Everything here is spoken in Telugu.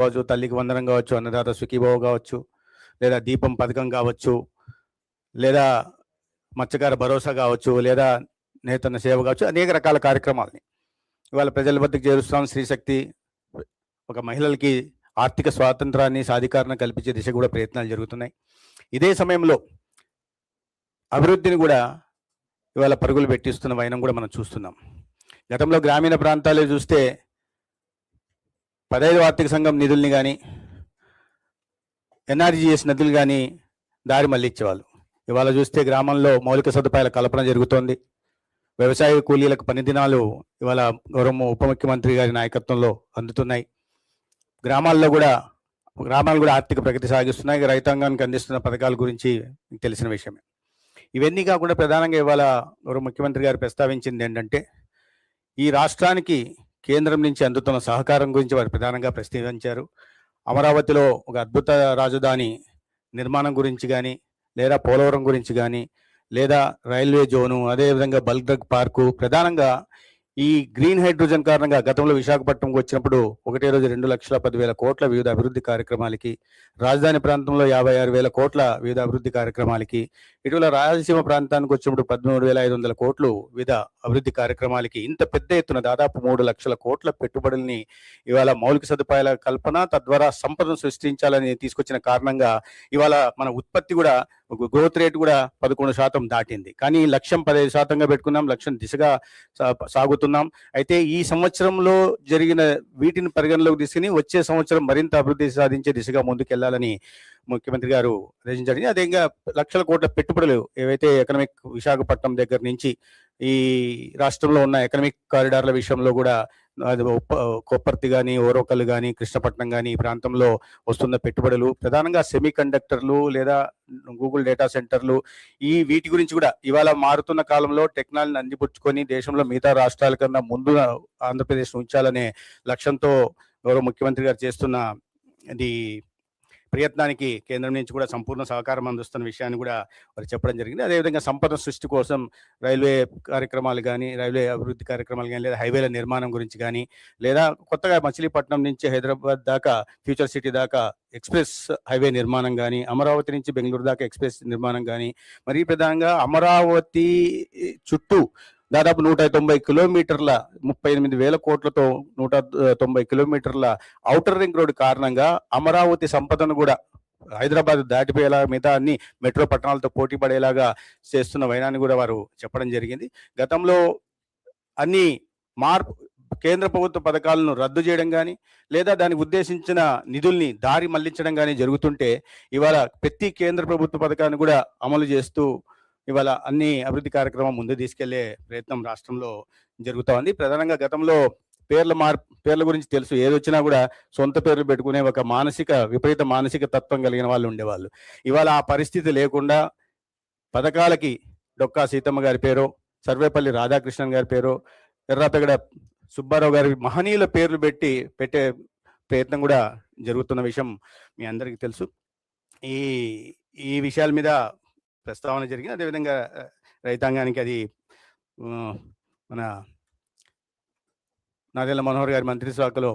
కావచ్చు, తల్లికి వందనం కావచ్చు, అన్నదాత సుఖీభవ కావచ్చు, లేదా దీపం పథకం కావచ్చు, లేదా మత్స్యకార భరోసా కావచ్చు, లేదా నేతన్న సేవ కావచ్చు, అనేక రకాల కార్యక్రమాలని ఇవాళ ప్రజల వద్దకు చేరుస్తున్నాం. స్త్రీశక్తి ఒక మహిళలకి ఆర్థిక స్వాతంత్రాన్ని, సాధికారణ కల్పించే దిశ కూడా ప్రయత్నాలు జరుగుతున్నాయి. ఇదే సమయంలో అభివృద్ధిని కూడా ఇవాళ పరుగులు పెట్టిస్తున్న వైనం కూడా మనం చూస్తున్నాం. గతంలో గ్రామీణ ప్రాంతాల్లో చూస్తే 15వ ఆర్థిక సంఘం నిధుల్ని కానీ, ఎన్ఆర్జీఎస్ నిధులు కానీ దారి మళ్ళించేవాళ్ళు. ఇవాళ చూస్తే గ్రామంలో మౌలిక సదుపాయాల కల్పన జరుగుతోంది. వ్యవసాయ కూలీలకు పని దినాలు ఇవాళ గౌరవ ఉప ముఖ్యమంత్రి గారి నాయకత్వంలో అందుతున్నాయి. గ్రామాలు కూడా ఆర్థిక ప్రగతి సాగిస్తున్నాయి. రైతాంగానికి అందిస్తున్న పథకాల గురించి మీకు తెలిసిన విషయమే. ఇవన్నీ కాకుండా ప్రధానంగా ఇవాళ గౌరవ ముఖ్యమంత్రి గారు ప్రస్తావించింది ఏంటంటే, ఈ రాష్ట్రానికి కేంద్రం నుంచి అందుతున్న సహకారం గురించి వారు ప్రధానంగా ప్రస్తావించారు. అమరావతిలో ఒక అద్భుత రాజధాని నిర్మాణం గురించి కానీ, లేదా పోలవరం గురించి కానీ, లేదా రైల్వే జోను, అదేవిధంగా బల్క్ డ్రగ్ పార్కు, ప్రధానంగా ఈ గ్రీన్ హైడ్రోజన్ కారణంగా గతంలో విశాఖపట్నంకి వచ్చినప్పుడు ఒకటే రోజు 2,10,000 కోట్ల వివిధ అభివృద్ధి కార్యక్రమాలకి, రాజధాని ప్రాంతంలో 56,000 కోట్ల వివిధ అభివృద్ధి కార్యక్రమాలకి, ఇటీవల రాయలసీమ ప్రాంతానికి వచ్చినప్పుడు 13,500 కోట్లు వివిధ అభివృద్ధి కార్యక్రమాలకి, ఇంత పెద్ద ఎత్తున దాదాపు 3 లక్షల కోట్ల పెట్టుబడుల్ని ఇవాళ మౌలిక సదుపాయాల కల్పన, తద్వారా సంపదను సృష్టించాలని తీసుకొచ్చిన కారణంగా ఇవాళ మన ఉత్పత్తి కూడా, గ్రోత్ రేట్ కూడా 11% దాటింది. కానీ లక్ష్యం 15%గా పెట్టుకున్నాం. లక్ష్యం దిశగా సాగుతున్నాం. అయితే ఈ సంవత్సరంలో జరిగిన వీటిని పరిగణలోకి తీసుకుని వచ్చే సంవత్సరం మరింత అభివృద్ధి సాధించే దిశగా ముందుకెళ్లాలని ముఖ్యమంత్రి గారు ఆదేశించారు. అదేవిధంగా లక్షల కోట్ల పెట్టుబడులు ఏవైతే ఎకనామిక్ విశాఖపట్నం దగ్గర నుంచి ఈ రాష్ట్రంలో ఉన్న ఎకనామిక్ కారిడార్ల విషయంలో కూడా అది కొప్పర్తి కానీ, ఓరోకల్ కానీ, కృష్ణపట్నం కానీ ఈ ప్రాంతంలో వస్తున్న పెట్టుబడులు, ప్రధానంగా సెమీ కండక్టర్లు లేదా గూగుల్ డేటా సెంటర్లు, వీటి గురించి కూడా ఇవాళ మారుతున్న కాలంలో టెక్నాలజీని అందిపుచ్చుకొని దేశంలో మిగతా రాష్ట్రాల కన్నా ముందు ఆంధ్రప్రదేశ్ ఉంచాలనే లక్ష్యంతో గౌరవ ముఖ్యమంత్రి గారు చేస్తున్న ఇది ప్రయత్నానికి కేంద్రం నుంచి కూడా సంపూర్ణ సహకారం అందిస్తున్న విషయాన్ని కూడా వారు చెప్పడం జరిగింది. అదేవిధంగా సంపద సృష్టి కోసం రైల్వే కార్యక్రమాలు కానీ, రైల్వే అభివృద్ధి కార్యక్రమాలు కానీ, లేదా హైవేల నిర్మాణం గురించి కానీ, లేదా కొత్తగా మచిలీపట్నం నుంచి హైదరాబాద్ దాకా ఫ్యూచర్ సిటీ దాకా ఎక్స్ప్రెస్ హైవే నిర్మాణం కానీ, అమరావతి నుంచి బెంగళూరు దాకా ఎక్స్ప్రెస్ నిర్మాణం కానీ, మరీ ప్రధానంగా అమరావతి చుట్టూ దాదాపు 190 కిలోమీటర్ల 38,000 కోట్లతో 190 కిలోమీటర్ల ఔటర్ రింగ్ రోడ్ కారణంగా అమరావతి సంపదను కూడా హైదరాబాద్ దాటిపోయేలా మిగతా అన్ని మెట్రో పట్టణాలతో పోటీ పడేలాగా చేస్తున్న వైనాన్ని కూడా వారు చెప్పడం జరిగింది. గతంలో అన్ని కేంద్ర ప్రభుత్వ పథకాలను రద్దు చేయడం కానీ, లేదా దానికి ఉద్దేశించిన నిధుల్ని దారి మళ్లించడం కానీ జరుగుతుంటే, ఇవాళ ప్రతి కేంద్ర ప్రభుత్వ పథకాన్ని కూడా అమలు చేస్తూ ఇవాళ అన్ని అభివృద్ధి కార్యక్రమం ముందు తీసుకెళ్లే ప్రయత్నం రాష్ట్రంలో జరుగుతూ ఉంది. ప్రధానంగా గతంలో పేర్ల గురించి తెలుసు, ఏదొచ్చినా కూడా సొంత పేర్లు పెట్టుకునే ఒక విపరీత మానసిక తత్వం కలిగిన వాళ్ళు ఉండేవాళ్ళు. ఇవాళ ఆ పరిస్థితి లేకుండా పథకాలకి డొక్కా సీతమ్మ గారి పేరు, సర్వేపల్లి రాధాకృష్ణన్ గారి పేరు, ఎర్రాపెగడ సుబ్బారావు గారి మహనీయుల పేర్లు పెట్టే ప్రయత్నం కూడా జరుగుతున్న విషయం మీ అందరికీ తెలుసు. ఈ విషయాల మీద ప్రస్తావన జరిగింది. అదేవిధంగా రైతాంగానికి అది మన నాదెళ్ల మనోహర్ గారి మంత్రి శాఖలో